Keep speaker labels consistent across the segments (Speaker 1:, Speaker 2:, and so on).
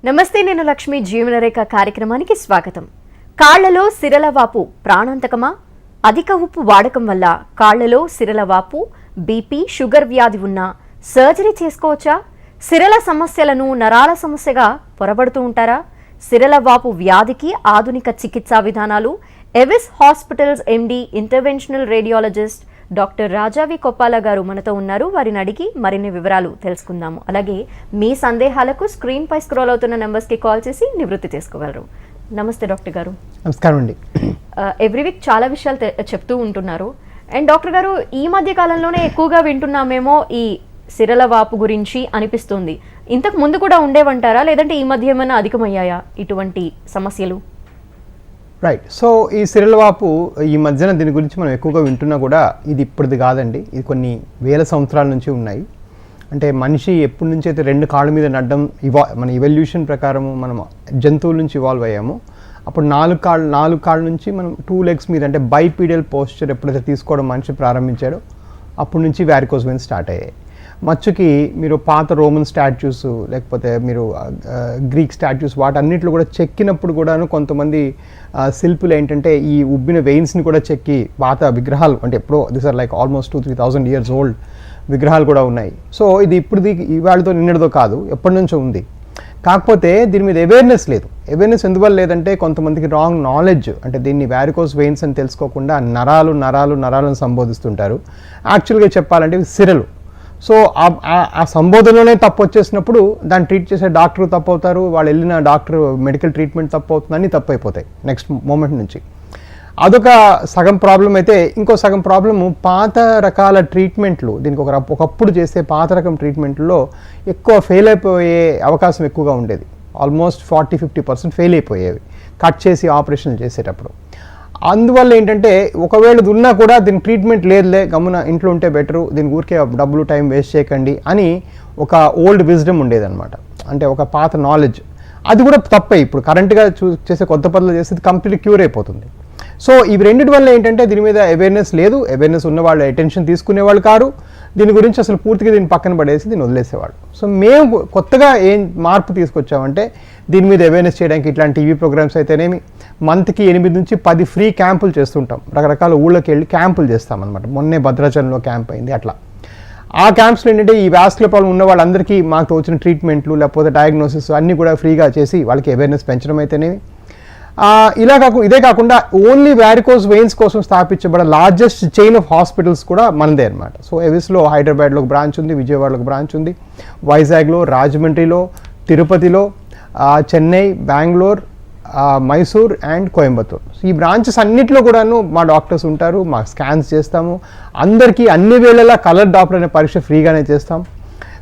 Speaker 1: నమస్తే, నేను లక్ష్మి. జీవనరేఖ కార్యక్రమానికి స్వాగతం. కాళ్లలో సిరల వాపు ప్రాణాంతకమా? అధిక ఉప్పు వాడకం వల్ల కాళ్లలో సిరల వాపు, బీపీ, షుగర్ వ్యాధి ఉన్నా సర్జరీ చేసుకోవచ్చా? సిరల సమస్యలను నరాల సమస్యగా పొరబడుతూ ఉంటారా? సిరల వాపు వ్యాధికి ఆధునిక చికిత్సా విధానాలు. Avis hospitals MD interventional radiologist doctor Rajavi Koppala garu మనతో ఉన్నారు. వారిని అడిగి మరిన్ని వివరాలు తెలుసుకుందాము. అలాగే మీ సందేహాలకు స్క్రీన్ పై స్క్రోల్ అవుతున్న నెంబర్స్కి కాల్ చేసి నివృత్తి చేసుకోగలరు. నమస్తే డాక్టర్ గారు.
Speaker 2: నమస్కారం అండి.
Speaker 1: ఎవ్రీ వీక్ చాలా విషయాలు చెప్తూ ఉంటున్నారు. అండ్ డాక్టర్ గారు, ఈ మధ్య కాలంలోనే ఎక్కువగా వింటున్నామేమో ఈ సిరల వాపు గురించి అనిపిస్తుంది. ఇంతకు ముందు కూడా ఉండేవంటారా, లేదంటే ఈ మధ్య ఏమైనా అధికమయ్యాయా ఇటువంటి సమస్యలు?
Speaker 2: రైట్. సో ఈ సిరల వాపు ఈ మధ్యన దీని గురించి మనం ఎక్కువగా వింటున్నా కూడా ఇది ఇప్పటిది కాదండి. ఇది కొన్ని వేల సంవత్సరాల నుంచి ఉన్నాయి. అంటే మనిషి ఎప్పటి నుంచి అయితే రెండు కాళ్ళ మీద నడడం మన ఇవల్యూషన్ ప్రకారము మనం జంతువుల నుంచి ఇవాల్వ్ అయ్యాము. అప్పుడు నాలుగు కాళ్ళ నుంచి మనం 2 legs మీద అంటే బైపీడియల్ పోస్చర్ ఎప్పుడైతే తీసుకోవడం మనిషి ప్రారంభించాడో అప్పటి నుంచి వ్యారికోస్ వెయిన్స్ స్టార్ట్ అయ్యాయి. మచ్చుకి మీరు పాత రోమన్ స్టాచ్యూస్ లేకపోతే మీరు గ్రీక్ స్టాచ్యూస్ వాటన్నిటిలో కూడా చెక్కినప్పుడు కూడాను కొంతమంది శిల్పులు ఏంటంటే ఈ ఉబ్బిన వెయిన్స్ని కూడా చెక్కి పాత విగ్రహాలు, అంటే ఎప్పుడో this are like almost 2,000-3,000 years old విగ్రహాలు కూడా ఉన్నాయి. సో ఇది ఇప్పుడుది ఇవాళతో నిన్నటితో కాదు, ఎప్పటి నుంచో ఉంది. కాకపోతే దీని మీద అవేర్నెస్ లేదు. అవేర్నెస్ ఎందువల్ల లేదంటే కొంతమందికి రాంగ్ నాలెడ్జ్, అంటే దీన్ని వ్యారికోస్ వెయిన్స్ అని తెలుసుకోకుండా నరాలను సంబోధిస్తుంటారు. యాక్చువల్గా చెప్పాలంటే ఇవి సిరలు. సో ఆ సంబోధనలోనే తప్పు వచ్చేసినప్పుడు దాన్ని ట్రీట్ చేసే డాక్టర్ తప్పు అవుతారు, వాళ్ళు వెళ్ళిన డాక్టర్ మెడికల్ ట్రీట్మెంట్ తప్పు అవుతుంది, అన్నీ తప్పు అయిపోతాయి నెక్స్ట్ మూమెంట్ నుంచి. అదొక సగం ప్రాబ్లం అయితే, ఇంకో సగం ప్రాబ్లము పాత రకాల ట్రీట్మెంట్లు, దీనికి ఒకప్పుడు చేసే పాత రకం ట్రీట్మెంట్లో ఎక్కువ ఫెయిల్ అయిపోయే అవకాశం ఎక్కువగా ఉండేది. ఆల్మోస్ట్ 40-50% ఫెయిల్ అయిపోయేవి కట్ చేసి ఆపరేషన్లు చేసేటప్పుడు. అందువల్ల ఏంటంటే ఒకవేళ ఇది ఉన్నా కూడా దీనికి ట్రీట్మెంట్ లేదులే, గమ్మున ఇంట్లో ఉంటే బెటరు, దీనికి ఊరికే డబ్బులు టైం వేస్ట్ చేయకండి అని ఒక ఓల్డ్ విజ్డమ్ ఉండేదన్నమాట. అంటే ఒక పాత నాలెడ్జ్. అది కూడా తప్పే. ఇప్పుడు కరెంట్గా చేసే కొత్త పనులు చేస్తే కంప్లీట్ క్యూర్ అయిపోతుంది. సో ఇవి రెండింటి వల్ల ఏంటంటే దీని మీద అవేర్నెస్ లేదు. అవేర్నెస్ ఉన్న వాళ్ళు అటెన్షన్ తీసుకునేవాళ్ళు కారు. దీని గురించి అసలు పూర్తిగా దీన్ని పక్కన పడేసి దీన్ని వదిలేసేవాళ్ళు. సో మేము కొత్తగా ఏం మార్పు తీసుకొచ్చామంటే దీని మీద అవేర్నెస్ చేయడానికి ఇట్లాంటి టీవీ ప్రోగ్రామ్స్ అయితేనేమి, మంత్కి 8 నుంచి 10 ఫ్రీ క్యాంపులు చేస్తుంటాం. రకరకాల ఊళ్ళకి వెళ్ళి క్యాంపులు చేస్తామన్నమాట. మొన్నే భద్రాచలంలో క్యాంప్ అయింది. అట్లా ఆ క్యాంప్స్లో ఏంటంటే ఈ వ్యాస్కులర్ ప్రాబ్లం ఉన్న వాళ్ళందరికీ మాకు వచ్చిన ట్రీట్మెంట్లు లేకపోతే డయాగ్నోసిస్ అన్నీ కూడా ఫ్రీగా చేసి వాళ్ళకి అవేర్నెస్ పెంచడం అయితేనేమి. ఇదే కాకుండా ఓన్లీ వ్యారికోస్ వెయిన్స్ కోసం స్థాపించబడే లార్జెస్ట్ చైన్ ఆఫ్ హాస్పిటల్స్ కూడా మనదే అనమాట. సో ఎవిస్లో హైదరాబాద్లో ఒక బ్రాంచ్ ఉంది, విజయవాడలో ఒక బ్రాంచ్ ఉంది, వైజాగ్లో, రాజమండ్రిలో, తిరుపతిలో, చెన్నై, బెంగళూరు, మైసూర్ అండ్ కోయంబత్తూర్. ఈ బ్రాంచెస్ అన్నింటిలో కూడాను మా డాక్టర్స్ ఉంటారు. మా స్కాన్స్ చేస్తాము. అందరికీ అన్ని వేళలా కలర్ డాప్లర్ అనే పరీక్ష ఫ్రీగానే చేస్తాం.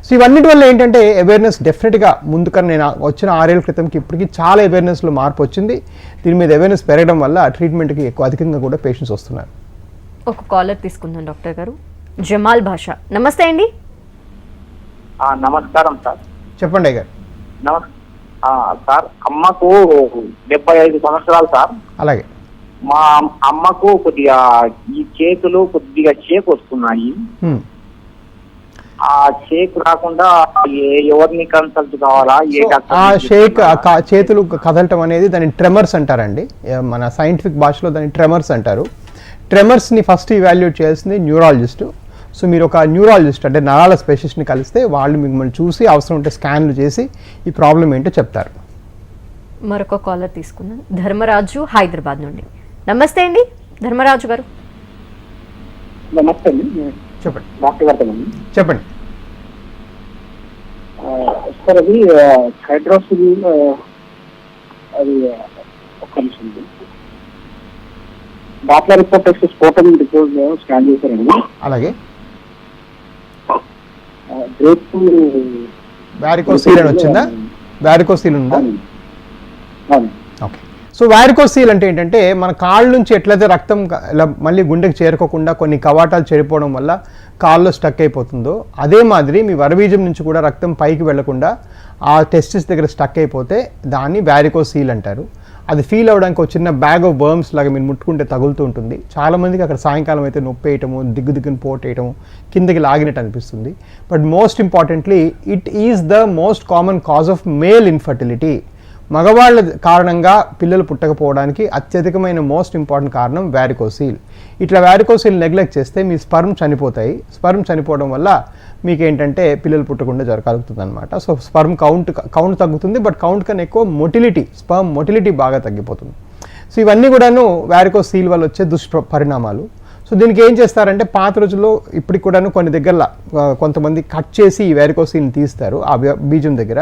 Speaker 2: సో ఇవన్నిటి వల్ల ఏంటంటే అవేర్నెస్ డెఫినెట్గా ముందుకన్నా నేను వచ్చిన 6 ఏళ్ల క్రితంకి ఇప్పటికీ చాలా అవేర్నెస్లో మార్పు వచ్చింది. దీని మీద అవేర్నెస్ పెరగడం వల్ల ట్రీట్మెంట్కి ఎక్కువ అధికంగా కూడా పేషెంట్స్ వస్తున్నారు.
Speaker 1: ఒక కాలర్ తీసుకుందాం డాక్టర్ గారు. జమాల్ భాష. నమస్తే అండి.
Speaker 3: నమస్కారం సార్.
Speaker 2: చెప్పండి గారు.
Speaker 3: సార్, అమ్మకు 75 సంవత్సరాలు సార్.
Speaker 2: అలాగే.
Speaker 3: మా అమ్మకు కొద్దిగా ఈ చేతులు కొద్దిగా షేక్ వస్తున్నాయి. ఆ షేక్ రాకుండా ఎవరిని కన్సల్ట్ కావాలా?
Speaker 2: ఆ షేక్ చేతులు కదలటం అనేది దాన్ని ట్రెమర్స్ అంటారండి. మన సైంటిఫిక్ భాషలో దాన్ని ట్రెమర్స్ అంటారు. ట్రెమర్స్ని ఫస్ట్ ఇవాల్యుయేట్ చేయాల్సింది న్యూరాలజిస్ట్. సో మీరు ఒక న్యూరాలజిస్ట్ అంటే నరాల స్పెషలిస్ట్ని కలిస్తే వాళ్ళు మిమ్మల్ని చూసి అవసరం ఉంటే స్కాన్లు చేసి ఈ ప్రాబ్లం ఏంటో చెప్తారు.
Speaker 1: మరొక కాలర్ తీసుకుందాం. ధర్మరాజు, హైదరాబాద్ నుండి. నమస్తే అండి ధర్మరాజు గారు.
Speaker 3: నమస్తే అండి.
Speaker 2: చెప్పండి
Speaker 3: డాక్టర్ గారు.
Speaker 2: చెప్పండి
Speaker 3: సార్, అది హైడ్రోసిల్, అది ఒక నిమిషం, డాప్లర్ రిపోర్ట్ వచ్చి స్పోటం రిపోర్ట్ స్కాన్ చేశారండి.
Speaker 2: అలాగే.
Speaker 3: వ్యారికోసీల్
Speaker 2: అని వచ్చిందా? వ్యారికోసీల్ ఉందా? ఓకే. సో వ్యారికోసీల్ అంటే ఏంటంటే మన కాళ్ళ నుంచి ఎట్లయితే రక్తం మళ్ళీ గుండెకి చేరుకోకుండా కొన్ని కవాటాలు చెడిపోవడం వల్ల కాళ్ళలో స్టక్ అయిపోతుందో, అదే మాదిరి మీ వరబీజం నుంచి కూడా రక్తం పైకి వెళ్లకుండా ఆ టెస్టిస్ దగ్గర స్టక్ అయిపోతే దాన్ని వ్యారికోసీల్ అంటారు. అది ఫీల్ అవ్వడానికి ఒక చిన్న బ్యాగ్ ఆఫ్ వర్మ్స్ లాగా మీరు ముట్టుకుంటే తగులుతూ ఉంటుంది. చాలామందికి అక్కడ సాయంకాలం అయితే నొప్పి వేయటము, దిగ్గును పోటేయటము, కిందకి లాగినట్టు అనిపిస్తుంది. But most importantly it is the most common cause of male infertility. మగవాళ్ళ కారణంగా పిల్లలు పుట్టకపోవడానికి అత్యధికమైన మోస్ట్ ఇంపార్టెంట్ కారణం వ్యారికోసీల్. ఇట్లా వ్యారికోసీల్ నెగ్లెక్ట్ చేస్తే మీ స్పర్మ్ చనిపోతాయి. స్పర్మ్ చనిపోవడం వల్ల మీకు ఏంటంటే పిల్లలు పుట్టకుండా జరగలుగుతుంది అనమాట. సో స్పర్మ్ కౌంట్ తగ్గుతుంది, బట్ కౌంట్ కన్నా ఎక్కువ మొటిలిటీ, స్పర్మ్ మొటిలిటీ బాగా తగ్గిపోతుంది. సో ఇవన్నీ కూడాను వ్యారికోసీల్ వల్ల వచ్చే దుష్పరిణామాలు. సో దీనికి ఏం చేస్తారంటే పాత రోజుల్లో ఇప్పటికి కూడాను కొన్ని దగ్గరలో కొంతమంది కట్ చేసి ఈ వ్యారికోసీల్ని తీస్తారు ఆ బీజం దగ్గర.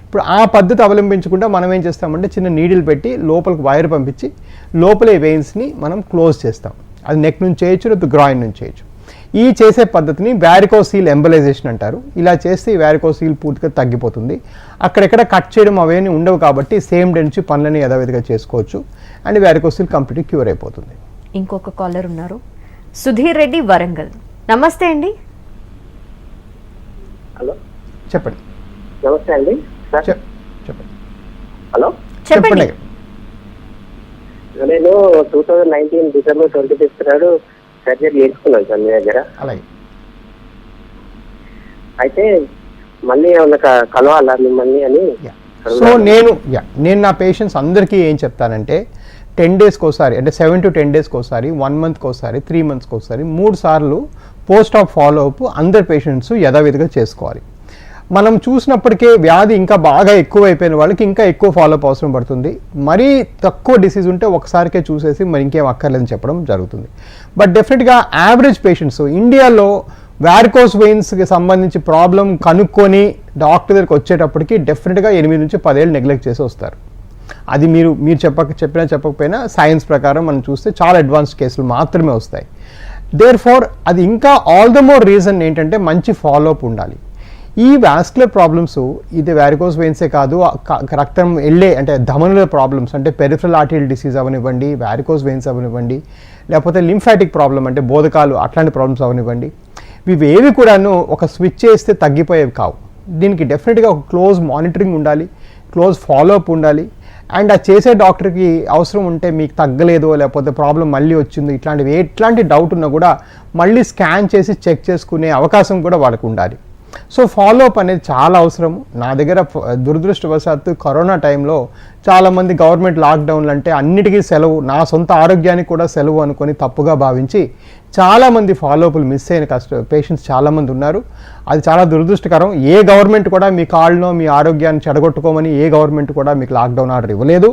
Speaker 2: ఇప్పుడు ఆ పద్ధతి అవలంబించకుండా మనం ఏం చేస్తామంటే చిన్న నీడిల్ పెట్టి లోపలికి వైర్ పంపించి లోపలే వెయిన్స్ని మనం క్లోజ్ చేస్తాం. అది నెక్ నుంచి చేయొచ్చు, లేదా గ్రాయిన్ నుంచి చేయొచ్చు. ఈ చేసే పద్ధతిని వ్యారికోసీల్ ఎంబలైజేషన్ అంటారు. ఇలా చేస్తే ఈ వ్యారికోసీల్ పూర్తిగా తగ్గిపోతుంది. అక్కడెక్కడ కట్ చేయడం అవన్నీ ఉండవు కాబట్టి సేమ్ డే నుంచి పనులని యథావిధిగా చేసుకోవచ్చు అండ్ వ్యారికోసీల్ కంప్లీట్గా క్యూర్ అయిపోతుంది.
Speaker 1: ఇంకొక కాలర్ ఉన్నారు, సుధీర్ రెడ్డి, వరంగల్. నమస్తే అండి.
Speaker 4: హలో
Speaker 2: చెప్పండి.
Speaker 4: నమస్తే అండి.
Speaker 2: చెప్పండి.
Speaker 4: హలో
Speaker 1: చెప్పండి.
Speaker 4: నేను 2019 డిసెంబర్ 25 నాడు సర్జరీ చేసుకున్నాను సార్ మీ దగ్గర.
Speaker 2: అలాగే.
Speaker 4: అయితే మళ్ళీ ఏమన్నా కలవాలా మిమ్మల్ని అని.
Speaker 2: సో నేను నా పేషెంట్స్ అందరికీ ఏం చెప్తానంటే 10 డేస్కి ఒకసారి, అంటే 7 to 10 డేస్కి ఒకసారి, 1 మంత్కి ఒకసారి, 3 మంత్స్కి ఒకసారి 3 సార్లు పోస్ట్ ఆఫ్ ఫాలోఅప్ అందరి పేషెంట్స్ యథావిధిగా చేసుకోవాలి. మనం చూసినప్పటికే వ్యాధి ఇంకా బాగా ఎక్కువ అయిపోయిన వాళ్ళకి ఇంకా ఎక్కువ ఫాలోఅప్ అవసరం పడుతుంది. మరీ తక్కువ డిసీజ్ ఉంటే ఒకసారికే చూసేసి మరి ఇంకేం అక్కర్లేదని చెప్పడం జరుగుతుంది. బట్ డెఫినెట్గా యావరేజ్ పేషెంట్స్ ఇండియాలో వ్యారికోస్ వెయిన్స్కి సంబంధించి ప్రాబ్లం కనుక్కొని డాక్టర్ దగ్గరికి వచ్చేటప్పటికి డెఫినెట్గా 8 నుంచి 10 ఏళ్ళు నెగ్లెక్ట్ చేసి వస్తారు. అది మీరు చెప్పకపోయినా సైన్స్ ప్రకారం మనం చూస్తే చాలా అడ్వాన్స్డ్ కేసులు మాత్రమే వస్తాయి. దేర్ ఫార్ అది ఇంకా ఆల్ ద మోర్ రీజన్ ఏంటంటే మంచి ఫాలోఅప్ ఉండాలి. ఈ వాస్కులర్ ప్రాబ్లమ్స్ ఇది వ్యారికోస్ వెయిన్సే కాదు, రక్తం వెళ్ళే అంటే ధమనుల ప్రాబ్లమ్స్ అంటే పెరిఫరల్ ఆర్టరీ డిసీజ్ అవనివ్వండి, వ్యారికోస్ వెయిన్స్ అవనివ్వండి, లేకపోతే లింఫాటిక్ ప్రాబ్లం అంటే బోధకాలు అట్లాంటి ప్రాబ్లమ్స్ అవనివ్వండి, ఇవేవి కూడాను ఒక స్విచ్ చేస్తే తగ్గిపోయేవి కావు. దీనికి డెఫినెట్గా ఒక క్లోజ్ మానిటరింగ్ ఉండాలి, క్లోజ్ ఫాలోఅప్ ఉండాలి. అండ్ ఆ చేసే డాక్టర్కి అవసరం ఉంటే మీకు తగ్గలేదో లేకపోతే ప్రాబ్లం మళ్ళీ వచ్చిందో ఎట్లాంటి డౌట్ ఉన్నా కూడా మళ్ళీ స్కాన్ చేసి చెక్ చేసుకునే అవకాశం కూడా వాళ్ళకు ఉండాలి. సో ఫాలోఅప్ అనేది చాలా అవసరం. నా దగ్గర దురదృష్టవశాత్తు కరోనా టైంలో చాలామంది గవర్నమెంట్ లాక్డౌన్లు అంటే అన్నిటికీ సెలవు, నా సొంత ఆరోగ్యానికి కూడా సెలవు అనుకొని తప్పుగా భావించి చాలామంది ఫాలోఅప్లు మిస్ అయిన పేషెంట్స్ చాలామంది ఉన్నారు. అది చాలా దురదృష్టకరం. ఏ గవర్నమెంట్ కూడా మీ కాళ్ళనో మీ ఆరోగ్యాన్ని చెడగొట్టుకోమని ఏ గవర్నమెంట్ కూడా మీకు లాక్డౌన్ ఆర్డర్ ఇవ్వలేదు.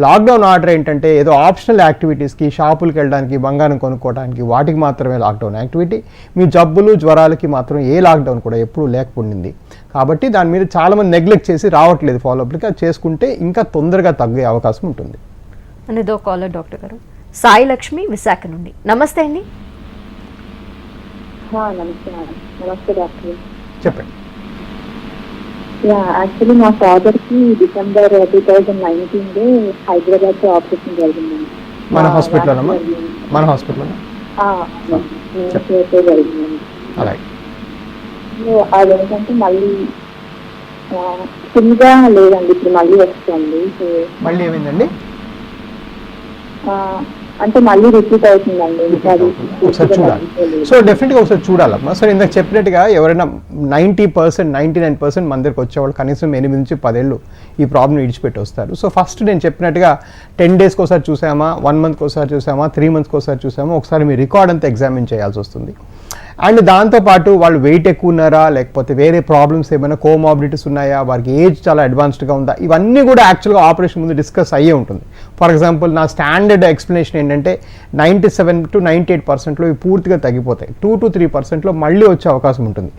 Speaker 2: లాక్డౌన్ ఆర్డర్ ఏంటంటే ఏదో ఆప్షనల్ యాక్టివిటీస్కి, షాపులకు వెళ్ళడానికి, బంగారం కొనుక్కోవడానికి వాటికి మాత్రమే లాక్డౌన్ యాక్టివిటీ. మీ జబ్బులు జ్వరాలకి మాత్రం ఏ లాక్డౌన్ కూడా ఎప్పుడూ లేకపోయింది. కాబట్టి దాని మీద చాలామంది నెగ్లెక్ట్ చేసి రావట్లేదు ఫాలోఅప్లకి. అది చేసుకుంటే ఇంకా తొందరగా తగ్గే అవకాశం ఉంటుంది.
Speaker 1: అనేదో కాలర్ డాక్టర్ గారు, సాయి లక్ష్మి, విశాఖ నుండి. నమస్తే అండి.
Speaker 5: నమస్తే మేడం. నమస్తే డాక్టర్.
Speaker 2: చెప్పండి.
Speaker 5: యాక్చువల్లీ మా ఫాదర్కి డిసెంబర్ 2019 హైదరాబాద్లో ఆపరేషన్ జరిగిందండి.
Speaker 2: మన హాస్పిటల్లోనమ్మా? మన హాస్పిటల్లో
Speaker 5: జరిగిందండి.
Speaker 2: అలాగే.
Speaker 5: అదేంటంటే మళ్ళీ ఫుల్గా లేదండి, ఇప్పుడు మళ్ళీ వస్తుంది.
Speaker 2: మళ్ళీ ఏమైందండి?
Speaker 5: అంటే మళ్ళీ రిపీట్ అవుతుందండి.
Speaker 2: ఒకసారి చూడాలి. సో డెఫినెట్గా ఒకసారి చూడాలమ్మా. సో ఇందాక చెప్పినట్టుగా ఎవరైనా 90%, 99% మన దగ్గరికి వచ్చేవాళ్ళు కనీసం 8 నుంచి 10 ఏళ్ళు ఈ ప్రాబ్లం విడిచిపెట్టి వస్తారు. సో ఫస్ట్ నేను చెప్పినట్టుగా 10 డేస్కి ఒకసారి చూసామా, 1 మంత్కి ఒకసారి చూసామా, 3 మంత్స్కి ఒకసారి చూసామా, ఒకసారి మీ రికార్డ్ అంతా ఎగ్జామిన్ చేయాల్సి వస్తుంది. అండ్ దాంతోపాటు వాళ్ళు వెయిట్ ఎక్కువ ఉన్నారా, లేకపోతే వేరే ప్రాబ్లమ్స్ ఏమైనా కోమార్బిడిటీస్ ఉన్నాయా, వారికి ఏజ్ చాలా అడ్వాన్స్డ్గా ఉందా, ఇవన్నీ కూడా యాక్చువల్గా ఆపరేషన్ ముందు డిస్కస్ అయ్యే ఉంటుంది. ఫర్ ఎగ్జాంపుల్ నా స్టాండర్డ్ ఎక్స్ప్లెనేషన్ ఏంటంటే 97 to 98%లో ఇవి పూర్తిగా తగ్గిపోతాయి. 2 to 3%లో మళ్ళీ వచ్చే అవకాశం ఉంటుంది.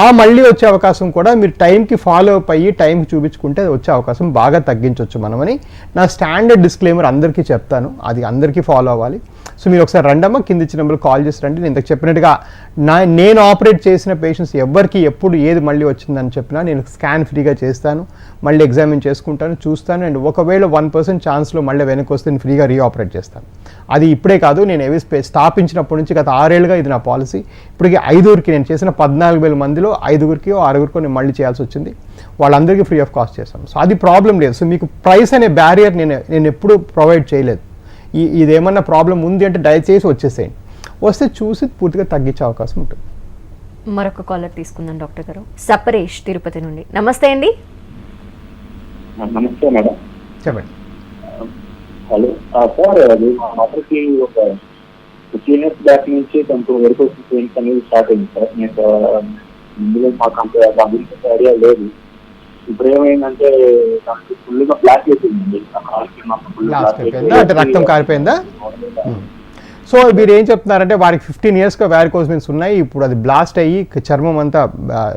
Speaker 2: ఆ మళ్ళీ వచ్చే అవకాశం కూడా మీరు టైంకి ఫాలో అప్ అయ్యి టైంకి చూపించుకుంటే వచ్చే అవకాశం బాగా తగ్గించవచ్చు మనమని నా స్టాండర్డ్ డిస్క్లైమర్ అందరికీ చెప్తాను. అది అందరికీ ఫాలో అవ్వాలి. సో మీరు ఒకసారి రండమ్మా, కింద ఇచ్చిన నెంబర్ కాల్ చేసి రండి. నేను ఇంతకు చెప్పినట్టుగా నేను ఆపరేట్ చేసిన పేషెంట్స్ ఎవరికి ఎప్పుడు ఏది మళ్ళీ వచ్చిందని చెప్పినా నేను స్కాన్ ఫ్రీగా చేస్తాను, మళ్ళీ ఎగ్జామిన్ చేసుకుంటాను, చూస్తాను. అండ్ ఒకవేళ 1% ఛాన్స్లో మళ్ళీ వెనక్కి వస్తే నేను ఫ్రీగా రీఆపరేట్ చేస్తాను. అది ఇప్పుడే కాదు, నేను ఏవి స్థాపించినప్పటి నుంచి గత 6 ఏళ్ళుగా ఇది నా పాలసీ. ఇప్పటికి 5కి నేను చేసిన 14,000 మందిలో 5కి 6కి నేను మళ్ళీ చేయాల్సి వచ్చింది. వాళ్ళందరికీ ఫ్రీ ఆఫ్ కాస్ట్ చేస్తాం. సో అది ప్రాబ్లం లేదు. సో మీకు ప్రైస్ అనే బ్యారియర్ నేను ఎప్పుడూ ప్రొవైడ్ చేయలేదు. ఇదేమన్నా ప్రాబ్లం ఉంది అంటే దయచేసి వచ్చేసేయండి, వస్తే చూసి పూర్తిగా తగ్గించే అవకాశం ఉంటుంది.
Speaker 1: మరొక కాలర్ తీసుకుందాం డాక్టర్ గారు. సపరేష్ తిరుపతి నుండి. నమస్తే అండి.
Speaker 3: నమస్తే మేడం.
Speaker 2: చెప్పండి.
Speaker 3: హలో సార్, అది మా మదర్కి ఒక 15 years బ్యాక్ నుంచి కొంచెం వెరికోస్ పెయిన్స్ అనేది స్టార్ట్ అయింది సార్. నేను ముందుగా మాకు అంత దాని గురించి ఐడియా లేదు. ఇప్పుడు ఏమైందంటే దానికి ఫుల్గా బ్లాక్ అయిపోయింది.
Speaker 2: అంటే రక్తం కారిపోయిందా? సో మీరు ఏం చెప్తున్నారంటే వారికి 15 yearsగా వ్యారికోస్ వెయిన్స్ ఉన్నాయి, ఇప్పుడు అది బ్లాస్ట్ అయ్యి చర్మం అంతా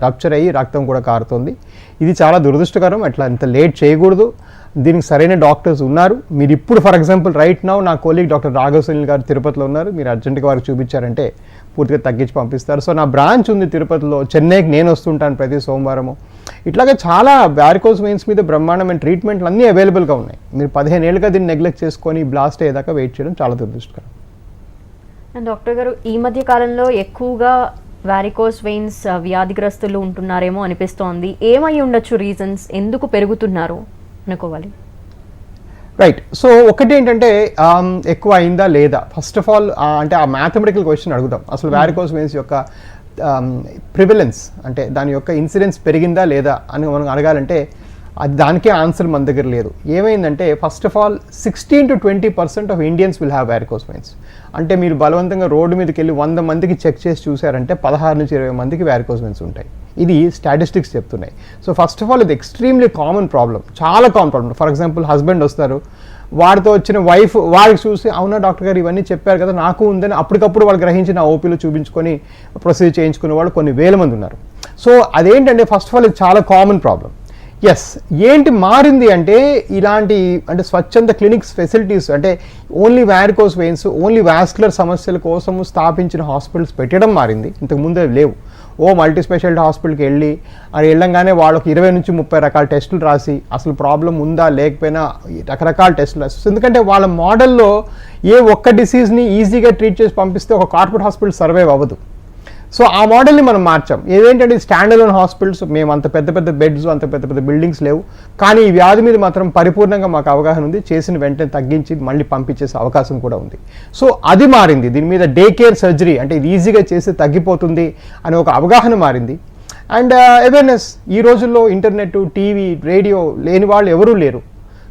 Speaker 2: రప్చర్ అయ్యి రక్తం కూడా కారుతుంది. ఇది చాలా దురదృష్టకరం. అట్లా ఇంత లేట్ చేయకూడదు. దీనికి సరైన డాక్టర్స్ ఉన్నారు. మీరు ఇప్పుడు ఫర్ ఎగ్జాంపుల్ రైట్ నౌ నా కోలీగ్ డాక్టర్ రాఘవ్ సునీల్ గారు తిరుపతిలో ఉన్నారు. మీరు అర్జెంటుగా వారికి చూపించారంటే పూర్తిగా తగ్గించి పంపిస్తారు. సో నా బ్రాంచ్ ఉంది తిరుపతిలో, చెన్నైకి నేను వస్తుంటాను ప్రతి సోమవారము. ఇట్లాగే చాలా వ్యారికోస్ వెయిన్స్ మీద బ్రహ్మాండమైన ట్రీట్మెంట్లు అన్నీ అవైలబుల్గా ఉన్నాయి. మీరు 15 ఏళ్ళుగా దీన్ని నెగ్లెక్ట్ చేసుకొని బ్లాస్ట్ అయ్యేదాకా వెయిట్ చేయడం చాలా దురదృష్టకరం.
Speaker 1: అండ్ డాక్టర్ గారు, ఈ మధ్య కాలంలో ఎక్కువగా వారికోస్ వెయిన్స్ వ్యాధిగ్రస్తులు ఉంటున్నారేమో అనిపిస్తోంది. ఏమై ఉండొచ్చు రీజన్స్? ఎందుకు పెరుగుతున్నారు అనుకోవాలి?
Speaker 2: రైట్. సో ఒకటి ఏంటంటే ఎక్కువ అయిందా లేదా, ఫస్ట్ ఆఫ్ ఆల్ అంటే ఆ మ్యాథమెటికల్ క్వశ్చన్ అడుగుదాం. అసలు వ్యారికోస్ వెయిన్స్ యొక్క ప్రివిలెన్స్ అంటే దాని యొక్క ఇన్సిడెన్స్ పెరిగిందా లేదా అని మనం అడగాలంటే అది దానికే ఆన్సర్ మన దగ్గర లేదు. ఏమైందంటే first of all 16 to 20% of Indians will have varicose veins. అంటే మీరు బలవంతంగా రోడ్డు మీదకి వెళ్ళి 100 మందికి చెక్ చేసి చూసారంటే 16 నుంచి 20 మందికి వ్యారికోస్ వెయిన్స్ ఉంటాయి. ఇది స్టాటిస్టిక్స్ చెప్తున్నాయి. సో ఫస్ట్ ఆఫ్ ఆల్ ఇది ఎక్స్ట్రీమ్లీ కామన్ ప్రాబ్లం, చాలా common problem. For example husband వస్తారు, వాడితో వచ్చిన వైఫ్ వాడికి చూసి అవునా డాక్టర్ గారు ఇవన్నీ చెప్పారు కదా నాకు ఉందని అప్పటికప్పుడు వాళ్ళు గ్రహించిన ఓపీలో చూపించుకొని ప్రొసీజర్ చేయించుకునే వాళ్ళు కొన్ని వేల మంది ఉన్నారు. సో అదేంటంటే ఫస్ట్ ఆఫ్ ఆల్ ఇది చాలా కామన్ ప్రాబ్లం. ఎస్, ఏంటి మారింది అంటే ఇలాంటి అంటే స్వచ్ఛంద క్లినిక్స్ ఫెసిలిటీస్ అంటే only varicose veins, only vascular సమస్యల కోసము స్థాపించిన హాస్పిటల్స్ పెట్టడం మారింది. ఇంతకుముందు అవి లేవు. మల్టీ స్పెషాలిటీ హాస్పిటల్కి వెళ్ళి అది వెళ్ళంగానే వాళ్ళకి 20 నుంచి 30 రకాల టెస్టులు రాసి అసలు ప్రాబ్లం ఉందా లేకపోయినా రకరకాల టెస్టులు రాసి, ఎందుకంటే వాళ్ళ మోడల్లో ఏ ఒక్క డిసీజ్ని ఈజీగా ట్రీట్ చేసి పంపిస్తే ఒక కార్పొరేట్ హాస్పిటల్ సర్వైవ్ అవ్వదు. సో ఆ మోడల్ని మనం మార్చాం. ఏదేంటంటే స్టాండ్ అలోన్ హాస్పిటల్స్, మేము అంత పెద్ద పెద్ద బెడ్స్ అంత పెద్ద పెద్ద బిల్డింగ్స్ లేవు, కానీ ఈ వ్యాధి మీద మాత్రం పరిపూర్ణంగా మాకు అవగాహన ఉంది. చేసిన వెంటనే తగ్గించి మళ్ళీ పంపించేసే అవకాశం కూడా ఉంది. సో అది మారింది. దీని మీద డే కేర్ సర్జరీ అంటే ఇది ఈజీగా చేసి తగ్గిపోతుంది అనే ఒక అవగాహన మారింది. And awareness. ఈ రోజుల్లో ఇంటర్నెట్, టీవీ, రేడియో లేని వాళ్ళు ఎవరూ లేరు.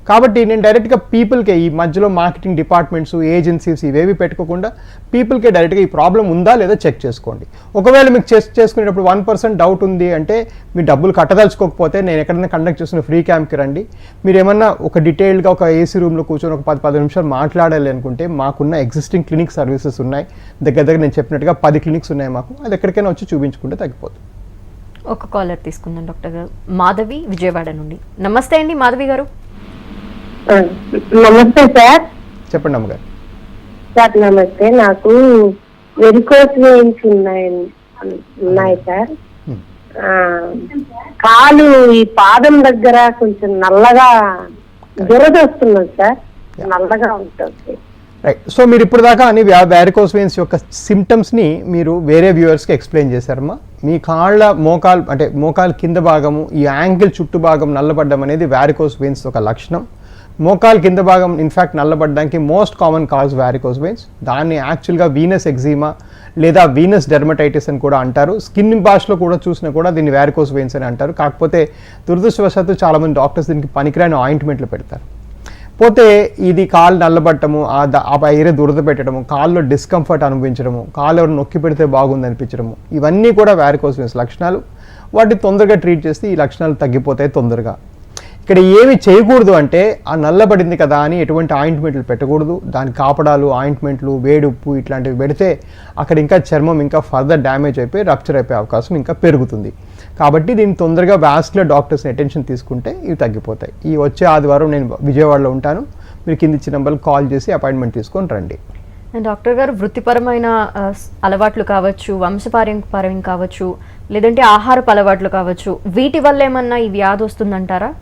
Speaker 2: కాబట్టి నేను డైరెక్ట్గా పీపుల్కే, ఈ మధ్యలో మార్కెటింగ్ డిపార్ట్మెంట్స్, ఏజెన్సీస్ ఇవేవి పెట్టుకోకుండా పీపుల్కే డైరెక్ట్గా ఈ ప్రాబ్లం ఉందా లేదా చెక్ చేసుకోండి. ఒకవేళ మీకు చెక్ చేసుకునేటప్పుడు 1% డౌట్ ఉంది అంటే మీరు డబ్బులు కట్టదలుచుకోకపోతే నేను ఎక్కడైనా కండక్ట్ చేస్తున్న ఫ్రీ క్యాంప్కి రండి. మీరు ఏమన్నా ఒక డీటెయిల్డ్గా ఒక ఏసీ రూమ్లో కూర్చొని ఒక 10 నిమిషాలు మాట్లాడాలి అనుకుంటే మాకున్న ఎగ్జిస్టింగ్ క్లినిక్ సర్వీసెస్ ఉన్నాయి. దగ్గర నేను చెప్పినట్టుగా 10 క్లినిక్స్ ఉన్నాయి మాకు. అది ఎక్కడికైనా వచ్చి చూపించుకుంటే తగ్గిపోతుంది.
Speaker 1: ఒక కాలర్ తీసుకుందాం డాక్టర్ గారు. మాధవి విజయవాడ నుండి. నమస్తే అండి మాధవి గారు.
Speaker 6: నమస్తే సార్.
Speaker 2: చెప్పండి అమ్మగారు.
Speaker 6: సార్ నమస్తే. నాకు వెరికోస్ వెయిన్స్ ఉన్నాయి సార్. కాలు ఈ పాదం దగ్గర కొంచెం నల్లగా దురద వస్తున్నది సార్, నల్లగా ఉంటుంది.
Speaker 2: రైట్. సో మీరు ఇప్పుడు దాకా అన్ని వ్యారికోస్ వెయిన్స్ యొక్క సిమ్టమ్స్ని మీరు వేరే వ్యూవర్స్కి ఎక్స్ప్లెయిన్ చేశారమ్మా. మీ కాళ్ళ మోకాలు కింద భాగము, ఈ యాంకిల్ చుట్టూ భాగం నల్లబడ్డం అనేది వ్యారికోస్ వెయిన్స్ ఒక లక్షణం. మోకాలు కింద భాగం ఇన్ఫ్యాక్ట్ నల్లబడ్డానికి most common cause varicose veins. దాన్ని యాక్చువల్గా వీనస్ ఎగ్జిమా లేదా వీనస్ డెర్మటైటిస్ అని కూడా అంటారు. స్కిన్ భాషలో కూడా చూసినా కూడా దీన్ని వ్యారికోస్ వెయిన్స్ అని అంటారు. కాకపోతే దురదృష్టవశాత్తు చాలామంది డాక్టర్స్ దీనికి పనికిరాని ఆయింట్మెంట్లు పెడతారు. పోతే ఇది కాళ్ళు నల్లబట్టము, ఆ ఏరియా దురద పెట్టడము, కాళ్ళలో డిస్కంఫర్ట్ అనుభవించడము, కాళ్ళు ఎవరు నొక్కి పెడితే బాగుంది అనిపించడము, ఇవన్నీ కూడా వ్యారికోస్ వెయిన్స్ లక్షణాలు. వాటిని తొందరగా ట్రీట్ చేస్తే ఈ లక్షణాలు తగ్గిపోతాయి తొందరగా. ఇక్కడ ఏమి చేయకూడదు అంటే ఆ నల్లబడింది కదా అని ఎటువంటి ఆయింట్మెంట్లు పెట్టకూడదు. దాని కాపడాలు, ఆయింట్మెంట్లు, వేడి ఉప్పు ఇట్లాంటివి పెడితే అక్కడ ఇంకా చర్మం ఇంకా ఫర్దర్ డ్యామేజ్ అయిపోయి రప్చర్ అయిపోయే అవకాశం ఇంకా పెరుగుతుంది. కాబట్టి దీన్ని తొందరగా వాస్కులర్ డాక్టర్స్ని అటెన్షన్ తీసుకుంటే ఇవి తగ్గిపోతాయి. ఈ వచ్చే ఆదివారం నేను విజయవాడలో ఉంటాను. మీరు కింద ఇచ్చిన నెంబర్కి కాల్ చేసి అపాయింట్మెంట్ తీసుకొని రండి.
Speaker 1: డాక్టర్ గారు, వృత్తిపరమైన అలవాట్లు కావచ్చు, వంశపారంపర్యం కావచ్చు, లేదంటే ఆహారపు అలవాట్లు కావచ్చు, వీటి వల్ల ఏమన్నా ఈ వ్యాధి వస్తుందంటారా?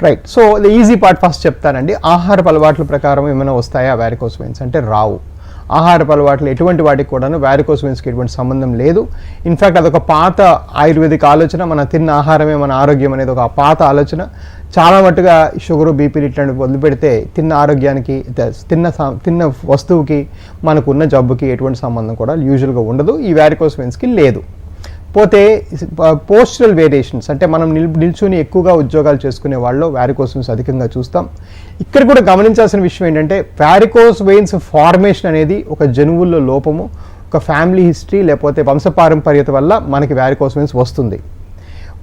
Speaker 2: Right. So the easy part first చెప్తానండి. ఆహారపు అలవాట్ల ప్రకారం ఏమైనా వస్తాయా వ్యారికోస్ వెయిన్స్ అంటే రావు. ఆహారపు అలవాట్లు ఎటువంటి వాటికి కూడాను వారికోస్ వెయిన్స్కి ఎటువంటి సంబంధం లేదు. ఇన్ఫ్యాక్ట్ అదొక పాత ఆయుర్వేదిక్ ఆలోచన, మన తిన్న ఆహారమే మన ఆరోగ్యం అనేది ఒక పాత ఆలోచన. చాలా మట్టుగా షుగరు, బీపీలు ఇట్లాంటివి వదిలిపెడితే తిన్న ఆరోగ్యానికి, తిన్న వస్తువుకి మనకున్న జబ్బుకి ఎటువంటి సంబంధం కూడా యూజువల్గా ఉండదు. ఈ వారికోస్ వెయిన్స్కి లేదు. పోతే పోస్చరల్ వేరియేషన్స్ అంటే మనం నిల్చుని ఎక్కువగా ఉద్యోగాలు చేసుకునే వాళ్ళు వారికోస్ వెయిన్స్ అధికంగా చూస్తాం. ఇక్కడ కూడా గమనించాల్సిన విషయం ఏంటంటే వారికోస్ వెయిన్స్ ఫార్మేషన్ అనేది ఒక జనువుల్లో లోపము, ఒక ఫ్యామిలీ హిస్టరీ లేకపోతే వంశపారంపర్యత వల్ల మనకి వారికోస్ వెయిన్స్ వస్తుంది.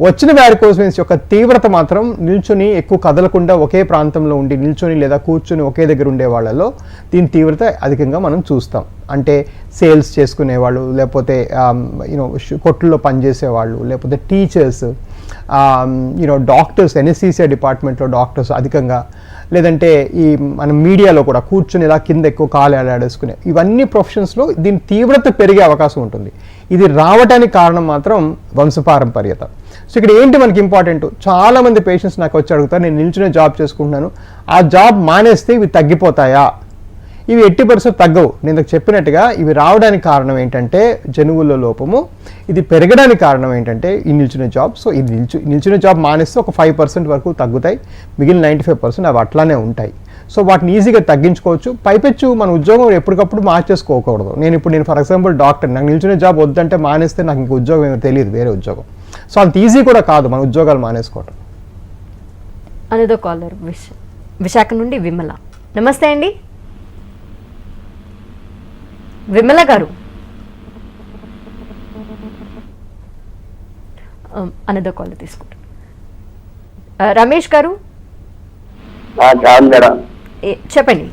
Speaker 2: వచ్చిన వారికోస్ వెయిన్స్ యొక్క తీవ్రత మాత్రం నిల్చొని ఎక్కువ కదలకుండా ఒకే ప్రాంతంలో ఉండి నిల్చొని లేదా కూర్చొని ఒకే దగ్గర ఉండే వాళ్ళలో దీని తీవ్రత అధికంగా మనం చూస్తాం. అంటే సేల్స్ చేసుకునేవాళ్ళు, లేకపోతే కొట్టుల్లో పనిచేసేవాళ్ళు, లేకపోతే టీచర్స్, డాక్టర్స్, ఎనెస్థీసియా డిపార్ట్మెంట్లో డాక్టర్స్ అధికంగా, లేదంటే ఈ మన మీడియాలో కూడా కూర్చుని ఇలా కింద ఎక్కువ కాలు ఆడేసుకునే ఇవన్నీ ప్రొఫెషన్స్లో దీని తీవ్రత పెరిగే అవకాశం ఉంటుంది. ఇది రావడానికి కారణం మాత్రం వంశపారంపర్యత. సో ఇక్కడ ఏంటి మనకి ఇంపార్టెంట్, చాలామంది పేషెంట్స్ నాకు వచ్చి అడుగుతారు, నేను నిల్చునే జాబ్ చేసుకుంటున్నాను, ఆ జాబ్ మానేస్తే ఇవి తగ్గిపోతాయా? ఇవి 80% తగ్గవు. నేను చెప్పినట్టుగా ఇవి రావడానికి కారణం ఏంటంటే జనువుల్లో లోపము, ఇది పెరగడానికి కారణం ఏంటంటే ఈ నిల్చునే జాబ్. సో ఇది నిల్చునే జాబ్ మానేస్తే ఒక 5% వరకు తగ్గుతాయి, మిగిలిన 95% అవి అట్లానే ఉంటాయి. సో వాటిని ఈజీగా తగ్గించుకోవచ్చు. పైపెచ్చు మన ఉద్యోగం ఎప్పటికప్పుడు మార్చేసుకోకూడదు. నేను ఫర్ ఎగ్జాంపుల్ డాక్టర్, నాకు నిల్చునే జాబ్ వద్దంటే మానేస్తే నాకు ఇంక ఉద్యోగం ఏమో తెలియదు, వేరే ఉద్యోగం. సో అంత ఈజీ కూడా కాదు మన ఉద్యోగాలు మానేసుకోవటం.
Speaker 1: అనేదో కాలర్ విశాఖ నుండి విమల. నమస్తే అండి విమల గారు. అనేదో కాలర్ తీసుకుంటారు. రమేష్ గారు చెప్పండి.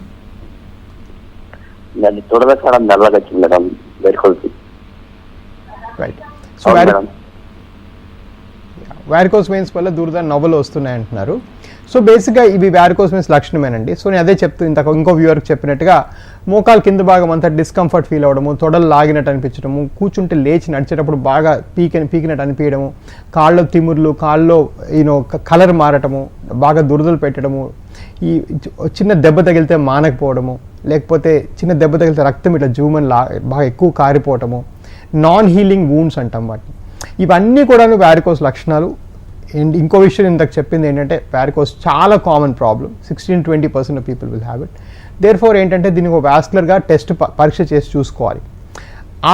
Speaker 2: సో వారికోస్ వెయిన్స్ వల్ల దురద నవ్వులు వస్తున్నాయి అంటున్నారు. సో బేసిక్గా ఇవి వారికోస్ వెయిన్స్ లక్షణమేనండి. సో నేను అదే ఇంకో వ్యూవర్కి చెప్పినట్టుగా మోకాలు కింద భాగం అంతా డిస్కంఫర్ట్ ఫీల్ అవ్వడము, తొడలు లాగినట్టు అనిపించడము, కూర్చుంటే లేచి నడిచేటప్పుడు బాగా పీకినట్టు అనిపించడము, కాళ్ళలో తిముర్లు, కాళ్ళలో కలర్ మారటము, బాగా దురదలు పెట్టడము, ఈ చిన్న దెబ్బ తగిలితే మానకపోవడము, లేకపోతే చిన్న దెబ్బ తగిలితే రక్తం ఇట్లా జూమని బాగా ఎక్కువ కారిపోవటము, నాన్ హీలింగ్ వూండ్స్ అంటాం వాటిని. ఇవన్నీ కూడా వారికోస్ లక్షణాలు. అండ్ ఇంకో విషయం ఇంతకు చెప్పింది ఏంటంటే వారికోస్ చాలా common problem, 16-20% of people will have it. Therefore ఏంటంటే దీనికి ఒక వాస్కులర్గా పరీక్ష చేసి చూసుకోవాలి.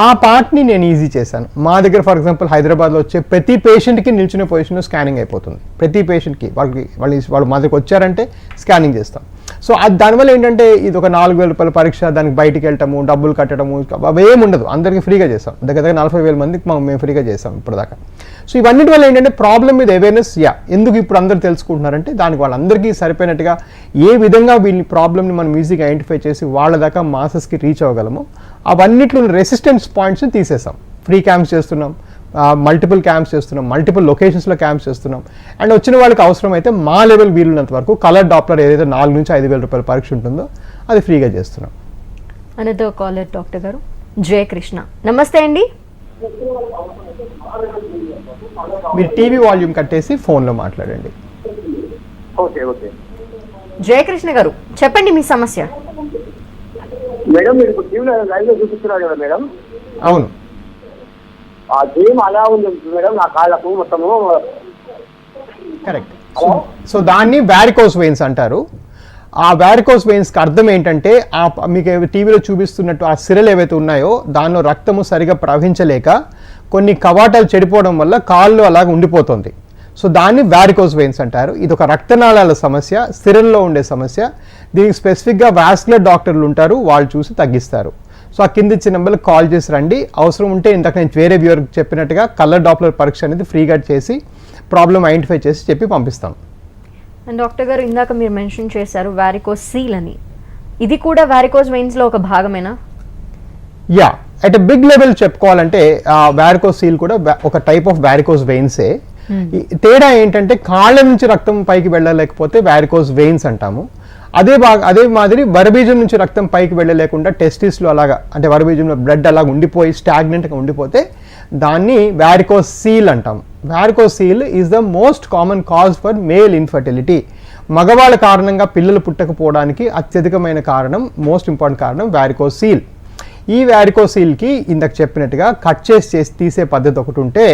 Speaker 2: ఆ పార్ట్ని నేను ఈజీ చేశాను. మా దగ్గర ఫర్ ఎగ్జాంపుల్ హైదరాబాద్లో వచ్చే ప్రతి పేషెంట్కి నిల్చునే పొజిషన్లో స్కానింగ్ అయిపోతుంది. ప్రతి పేషెంట్కి వాళ్ళు మా దగ్గరకు వచ్చారంటే స్కానింగ్ చేస్తాం. సో దానివల్ల ఏంటంటే ఇది ఒక 4,000 రూపాయల పరీక్ష, దానికి బయటికి వెళ్ళటము, డబ్బులు కట్టడము అవేం ఉండదు, అందరికీ ఫ్రీగా చేస్తాం. దగ్గర 40,000 మందికి మేము ఫ్రీగా చేస్తాం ఇప్పటిదాకా. సో ఇవన్నిటి వల్ల ఏంటంటే ప్రాబ్లం మీద అవేర్నెస్ ఎందుకు ఇప్పుడు అందరూ తెలుసుకుంటున్నారంటే దానికి వాళ్ళందరికీ సరిపోయినట్టుగా ఏ విధంగా వీళ్ళ ప్రాబ్లమ్ని మనం ఈజీగా ఐడెంటిఫై చేసి వాళ్ళ దాకా మాసెస్కి రీచ్ అవ్వగలము, అవన్నిట్లో రెసిస్టెన్స్ పాయింట్స్ని తీసేసాం. ఫ్రీ క్యాంప్స్ చేస్తున్నాం, మల్టిపుల్ క్యాంప్స్ చేస్తున్నాం, మల్టిపుల్ లొకేషన్స్లో క్యాంప్స్ చేస్తున్నాం. అండ్ వచ్చిన వాళ్ళకి అవసరం అయితే మా లెవెల్ వీలున్నంత వరకు కలర్ డాప్లర్ ఏదైతే 4,000 నుంచి 5,000 రూపాయల పరీక్ష ఉంటుందో అది ఫ్రీగా చేస్తున్నాం.
Speaker 1: అనేదో కాలర్ డాక్టర్ గారు జయకృష్ణ. నమస్తే అండి.
Speaker 2: మీరు టీవీ వాల్యూమ్ కట్టేసి ఫోన్లో మాట్లాడండి.
Speaker 1: జయకృష్ణ గారు చెప్పండి మీ సమస్య.
Speaker 4: మేడం మీరు టీవీలో లైవ్లో చూపిస్తున్నారు కదా మేడం?
Speaker 2: అవును.
Speaker 4: ఆ గేమ్ అలా ఉంది మేడం, నా కాళ్ళకు మొత్తము.
Speaker 2: కరెక్ట్. సో దాన్ని వారికోస్ వెయిన్స్ అంటారు. ఆ వారికోస్ వెయిన్స్కి అర్థం ఏంటంటే మీకు టీవీలో చూపిస్తున్నట్టు ఆ సిరలు ఏవైతే ఉన్నాయో దానిలో రక్తము సరిగా ప్రవహించలేక కొన్ని కవాటాలు చెడిపోవడం వల్ల కాళ్ళు అలాగ ఉండిపోతుంది. సో దాన్ని వారికోస్ వెయిన్స్ అంటారు. ఇది ఒక రక్తనాళాల సమస్య, సిరల్లో ఉండే సమస్య. దీనికి స్పెసిఫిక్గా వాస్కులర్ డాక్టర్లు ఉంటారు, వాళ్ళు చూసి తగ్గిస్తారు. సో ఆ కింద ఇచ్చిన నెంబర్కి కాల్ చేసి రండి. అవసరం ఉంటే ఇందాక నేను వేరే వ్యూవర్కి చెప్పినట్టుగా కలర్ డాప్లర్ పరీక్ష అనేది ఫ్రీగా చేసి ప్రాబ్లం ఐడెంటిఫై చేసి చెప్పి పంపిస్తాం.
Speaker 1: అండ్ డాక్టర్ గారు ఇందాక మీరు మెన్షన్ చేశారు వారికోస్ సీల్ అని, ఇది కూడా వారికోస్ వెయిన్స్లో ఒక భాగమేనా?
Speaker 2: Yeah, at a big level చెప్పుకోవాలంటే వారికోస్ సీల్ కూడా ఒక టైప్ ఆఫ్ వారికోస్ వెయిన్సే. తేడా ఏంటంటే కాళ్ళ నుంచి రక్తం పైకి వెళ్ళలేకపోతే వారికోస్ వెయిన్స్ అంటాము. అదే మాదిరి వరబీజం నుంచి రక్తం పైకి వెళ్ళలేకుండా టెస్టిస్లో అలాగా అంటే వరబీజంలో బ్లడ్ అలాగ ఉండిపోయి స్టాగ్నెంట్గా ఉండిపోతే దాన్ని వారికోస్ సీల్ అంటాం. Varicose seal is the most common cause for male infertility. మగవాళ్ళ కారణంగా పిల్లలు పుట్టకపోవడానికి అత్యధికమైన కారణం, మోస్ట్ ఇంపార్టెంట్ కారణం వారికోస్ సీల్. ఈ వ్యారికోసీల్కి ఇందాక చెప్పినట్టుగా కట్ చేసి తీసే పద్ధతి ఒకటి ఉంటే,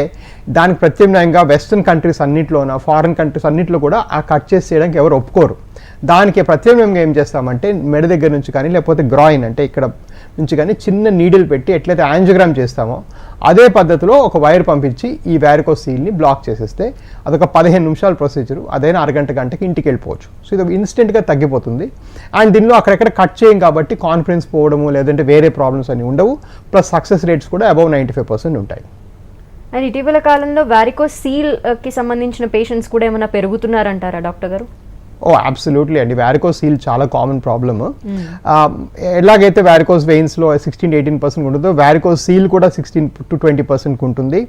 Speaker 2: దానికి ప్రత్యామ్నాయంగా వెస్ట్రన్ కంట్రీస్ అన్నింటిలోన ఫారిన్ కంట్రీస్ అన్నింటిలో కూడా ఆ కట్ చేసి చేయడానికి ఎవరు ఒప్పుకోరు. దానికి ప్రత్యామ్నాయంగా ఏం చేస్తామంటే మెడ దగ్గర నుంచి కానీ లేకపోతే గ్రాయిన్ అంటే ఇక్కడ నుంచి కానీ చిన్న నీడిల్ పెట్టి ఎట్లయితే యాంజియోగ్రామ్ చేస్తామో అదే పద్ధతిలో ఒక వైర్ పంపించి ఈ వ్యారికోసీల్ని బ్లాక్ చేసేస్తే అదొక 15 నిమిషాల ప్రొసీజరు, అదైనా గంటకి ఇంటికి వెళ్ళిపోవచ్చు. సో ఇది ఇన్స్టెంట్గా తగ్గిపోతుంది. అండ్ దీనిలో అక్కడెక్కడ కట్ చేయం కాబట్టి కాన్ఫిడెన్స్ పోవడము లేదంటే వేరే ప్రాబ్లమ్స్ అన్నీ ఉండవు. ప్లస్ సక్సెస్ రేట్స్ కూడా అబౌవ్ 95% ఉంటాయి.
Speaker 1: అండ్ ఇటీవల కాలంలో వ్యారికోసీల్కి సంబంధించిన పేషెంట్స్ కూడా ఏమైనా పెరుగుతున్నారంటారా డాక్టర్ గారు?
Speaker 2: అబ్సల్యూట్లీ అండి. వ్యారికోసీల్ చాలా కామన్ ప్రాబ్లమ్. ఎలాగైతే వ్యారికోస్ వెయిన్స్లో 16-18% ఉంటుందో వ్యారికోసీల్ కూడా 16-20% ఉంటుంది.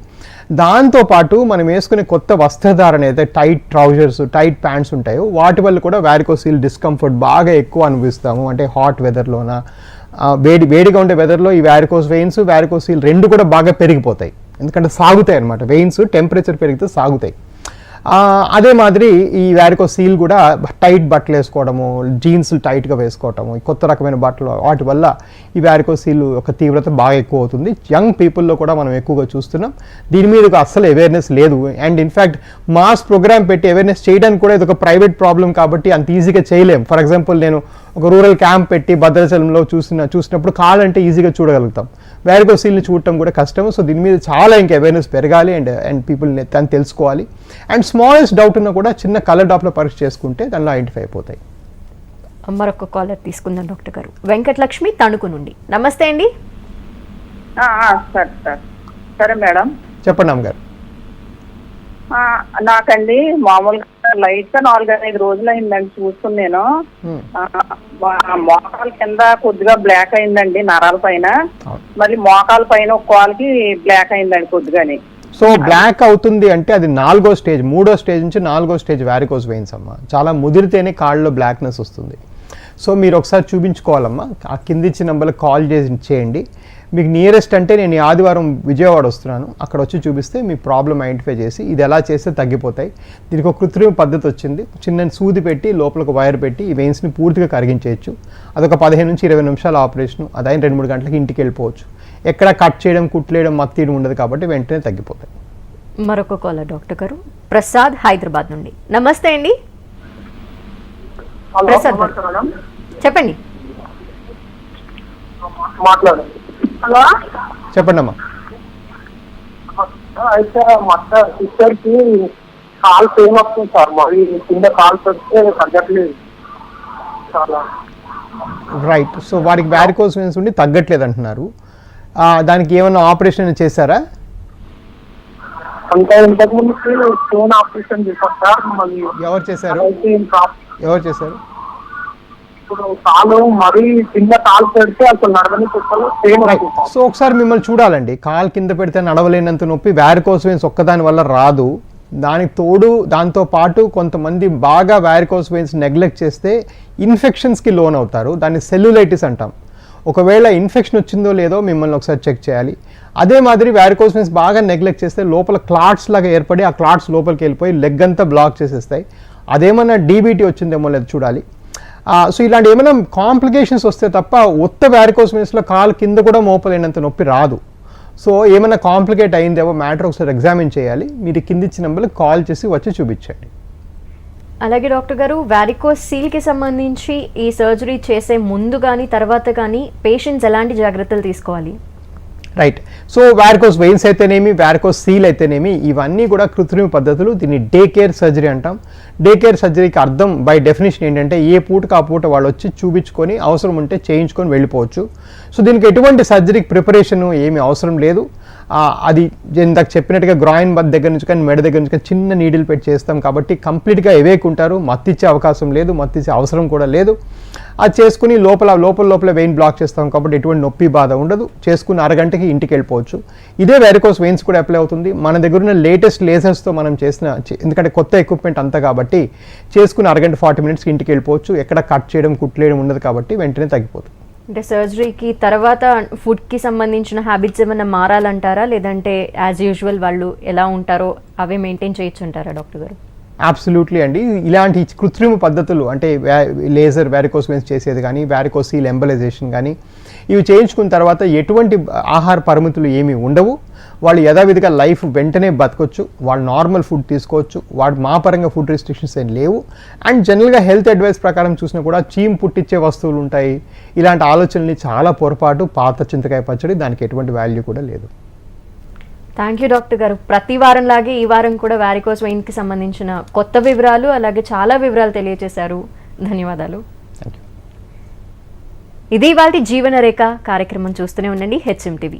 Speaker 2: దాంతోపాటు మనం వేసుకునే కొత్త వస్త్రధారణ అయితే టైట్ ట్రౌజర్స్, టైట్ ప్యాంట్స్ ఉంటాయో వాటి వల్ల కూడా వ్యారికోసీల్ డిస్కంఫర్ట్ బాగా ఎక్కువ అనుభవిస్తాము. అంటే హాట్ వెదర్లోన, వేడిగా ఉండే వెదర్లో ఈ వ్యారికోస్ వెయిన్స్, వ్యారికోసీల్ రెండు కూడా బాగా పెరిగిపోతాయి. ఎందుకంటే సాగుతాయి అనమాట. వెయిన్స్ టెంపరేచర్ పెరిగితే సాగుతాయి. అదే మాదిరి ఈ వ్యారికోసీల్ కూడా టైట్ బట్టలు వేసుకోవడము, జీన్స్ టైట్గా వేసుకోవటము, కొత్త రకమైన బట్టలు, వాటి వల్ల ఈ వ్యారికోసీల్ యొక్క తీవ్రత బాగా ఎక్కువ అవుతుంది. యంగ్ పీపుల్లో కూడా మనం ఎక్కువగా చూస్తున్నాం. దీని మీద అస్సలు అవేర్నెస్ లేదు. అండ్ ఇన్ఫ్యాక్ట్ మాస్ ప్రోగ్రామ్ పెట్టి అవేర్నెస్ చేయడానికి కూడా ఇది ఒక ప్రైవేట్ ప్రాబ్లం కాబట్టి అంత ఈజీగా చేయలేం. ఫర్ ఎగ్జాంపుల్ నేను ఒక రూరల్ క్యాంప్ పెట్టి భద్రాచలంలో చూసినప్పుడు కాళ్ళంటే ఈజీగా చూడగలుగుతాం, వ్యారికోసీల్ని చూడటం కూడా కష్టం. సో దీని మీద చాలా ఇంకా అవేర్నెస్ పెరగాలి అండ్ పీపుల్ని దాన్ని తెలుసుకోవాలి. అండ్ స్మాలెస్ట్ డౌట్ ఉన్నా కూడా చిన్న కలర్ డాప్లో పరీక్ష చేసుకుంటే దానిలో ఐడెంటిఫై అయిపోతాయి.
Speaker 1: మరొక కాలర్ తీసుకుందాం డాక్టర్ గారు. వెంకటలక్ష్మి తణుకు నుండి. నమస్తే అండి.
Speaker 7: సరే మేడం,
Speaker 2: చెప్పండి అమ్మగారు.
Speaker 7: నాకండి మామూలుగా లైట్ గా 4-5 రోజులు అయిందండి చూసుకుని నేను. మోకాల కింద కొద్దిగా బ్లాక్ అయిందండి నరాల పైన, మళ్ళీ మోకాల పైన ఒక కాలుకి బ్లాక్ అయిందండి కొద్దిగాని.
Speaker 2: సో బ్లాక్ అవుతుంది అంటే అది 3వ స్టేజ్ నుంచి 4వ స్టేజ్ వ్యారికోస్ వెయిన్స్ అమ్మా. చాలా ముదిరితేనే కాళ్ళలో బ్లాక్నెస్ వస్తుంది. సో మీరు ఒకసారి చూపించుకోవాలమ్మా. ఆ కింది ఇచ్చిన నెంబర్కి కాల్ చేయండి. మీకు నియరెస్ట్ అంటే నేను ఈ ఆదివారం విజయవాడ వస్తున్నాను, అక్కడ వచ్చి చూపిస్తే మీ ప్రాబ్లం ఐడెంటిఫై చేసి ఇది ఎలా చేస్తే తగ్గిపోతాయి. దీనికి ఒక కృత్రిమ పద్ధతి వచ్చింది. చిన్న సూది పెట్టి లోపల వైర్ పెట్టి ఈ వెయిన్స్ని పూర్తిగా కరిగించేయచ్చు. అదొక 15 నుంచి 20 నిమిషాల ఆపరేషన్. అదైన 2-3 గంటలకి ఇంటికి వెళ్ళిపోవచ్చు. ఎక్కడ కట్ చేయడం, కుట్లేయడం, మత్తీయడం ఉండదు కాబట్టి వెంటనే తగ్గిపోతాయి.
Speaker 1: మరొక కాలర్ డాక్టర్ గారు. ప్రసాద్ హైదరాబాద్ నుండి. నమస్తే అండి ప్రసాద్ గారు, చెప్పండి.
Speaker 6: హలో
Speaker 2: చెప్పండి అమ్మా.
Speaker 6: అయితే మా సిస్టర్కి కాల్ పెయిన్ వస్తుంది సార్, మరి కింద కాల్ పెడితే తగ్గట్లేదు చాలా.
Speaker 2: రైట్. సో వారికి వ్యారికోస్ వెయిన్స్ ఉండి తగ్గట్లేదు అంటున్నారు. దానికి ఏమైనా ఆపరేషన్ చేశారా?
Speaker 6: అంటే ఇంతకుముందు స్టోన్ ఆపరేషన్ చేశారు సార్. మళ్ళీ
Speaker 2: ఎవరు చేశారు?
Speaker 6: ఇప్పుడు కాలు మరీ కింద కాలు పెడితే అసలు నడవని పెయిన్.
Speaker 2: సో ఒకసారి మిమ్మల్ని చూడాలండి. కాలు కింద పెడితే నడవలేనంత నొప్పి వ్యారికోస్ వెయిన్స్ ఒక్కదాని వల్ల రాదు. దానికి తోడు దాంతో పాటు కొంతమంది బాగా వ్యారికోస్ వెయిన్స్ నెగ్లెక్ట్ చేస్తే ఇన్ఫెక్షన్స్కి లోన్ అవుతారు. దాన్ని సెల్యులైటిస్ అంటాం. ఒకవేళ ఇన్ఫెక్షన్ వచ్చిందో లేదో మిమ్మల్ని ఒకసారి చెక్ చేయాలి. అదే మాదిరి వ్యారికోస్ వెయిన్స్ బాగా నెగ్లెక్ట్ చేస్తే లోపల క్లాట్స్ లాగా ఏర్పడి ఆ క్లాట్స్ లోపలికి వెళ్ళిపోయి లెగ్ అంతా బ్లాక్ చేసేస్తాయి. అదేమన్నా డీబీటీ వచ్చిందేమో లేదు చూడాలి. సో ఇలాంటి ఏమైనా కాంప్లికేషన్స్ వస్తే తప్ప ఉత్త వ్యారికోస్ వెయిన్స్లో కాలు కింద కూడా మోపలేనంత నొప్పి రాదు. సో ఏమైనా కాంప్లికేట్ అయిందేమో మ్యాటర్ ఒకసారి ఎగ్జామిన్ చేయాలి. మీరు కింద ఇచ్చిన నెంబర్కి కాల్ చేసి వచ్చి చూపించండి.
Speaker 1: అలాగే డాక్టర్ గారు, వ్యారికోసీల్కి సంబంధించి ఈ సర్జరీ చేసే ముందు కానీ తర్వాత కానీ పేషెంట్స్ ఎలాంటి జాగ్రత్తలు తీసుకోవాలి?
Speaker 2: రైట్. సో వ్యారికోస్ వెయిన్స్ అయితేనేమి, వ్యారికోస్ సీల్ అయితేనేమి, ఇవన్నీ కూడా కృత్రిమ పద్ధతులు. దీన్ని డే కేర్ సర్జరీ అంటాం. డే కేర్ సర్జరీకి అర్థం బై డెఫినేషన్ ఏంటంటే ఏ పూటకు ఆ పూట వాళ్ళు వచ్చి చూపించుకొని అవసరం ఉంటే చేయించుకొని వెళ్ళిపోవచ్చు. సో దీనికి ఎటువంటి సర్జరీకి ప్రిపరేషన్ ఏమీ అవసరం లేదు. అది ఇందాక చెప్పినట్టుగా గ్రాయిన్ దగ్గర నుంచి కానీ మెడ దగ్గర నుంచి కానీ చిన్న నీడిల్ పెట్టి చేస్తాం కాబట్టి కంప్లీట్గా ఎవేకుంటారు. మత్తిచ్చే అవకాశం లేదు, మత్తిచ్చే అవసరం కూడా లేదు. అది చేసుకుని లోపల వెయిన్ బ్లాక్ చేస్తాం కాబట్టి ఎటువంటి నొప్పి బాధ ఉండదు. చేసుకుని అరగంటకి ఇంటికి వెళ్ళిపోవచ్చు. ఇదే వ్యారికోస్ వెయిన్స్ కూడా అప్లై అవుతుంది. మన దగ్గర ఉన్న లేటెస్ట్ లేజర్స్తో మనం ఎందుకంటే కొత్త ఎక్విప్మెంట్ అంతా కాబట్టి చేసుకుని అరగంట 40 మినిట్స్కి ఇంటికి వెళ్ళిపోవచ్చు. ఎక్కడ కట్ చేయడం, కుట్లేయడం ఉండదు కాబట్టి వెంటనే తగ్గిపోతుంది.
Speaker 1: అంటే సర్జరీకి తర్వాత ఫుడ్కి సంబంధించిన హ్యాబిట్స్ ఏమైనా మారాలంటారా, లేదంటే యాజ్ యూజువల్ వాళ్ళు ఎలా ఉంటారో అవే మెయింటైన్ చేయొచ్చు అంటారా డాక్టర్ గారు?
Speaker 2: అబ్సల్యూట్లీ అండి. ఇలాంటి కృత్రిమ పద్ధతులు అంటే లేజర్ వ్యారికోస్ వెయిన్స్ చేసేది కానీ వ్యారికోసీల్ ఎంబలైజేషన్ కానీ ఇవి చేయించుకున్న తర్వాత ఎటువంటి ఆహార పరిమితులు ఏమీ ఉండవు. వాళ్ళు యథావిధిగా లైఫ్ వెంటనే బతకొచ్చు, వాళ్ళు నార్మల్ ఫుడ్ తీసుకోవచ్చు, వాడు మా పరంగా ఫుడ్ రెస్ట్రిక్షన్స్ ఏం లేవు. అండ్ జనరల్గా హెల్త్ అడ్వైస్ ప్రకారం చూసినా కూడా చీమ్ పుట్టించే వస్తువులు ఉంటాయి. ఇలాంటి ఆలోచనల్ని చాలా పొరపాటు. పాత చింతకాయ పచ్చడి, దానికి ఎటువంటి వాల్యూ కూడా లేదు.
Speaker 1: థ్యాంక్ యూ డాక్టర్ గారు. ప్రతి వారంలాగే ఈ వారం కూడా వారికోస్ వెయిన్కి సంబంధించిన కొత్త వివరాలు అలాగే చాలా వివరాలు తెలియజేశారు. ధన్యవాదాలు. ఇది ఇవాల్టి జీవన రేఖ కార్యక్రమం. చూస్తూనే ఉండండి HM TV.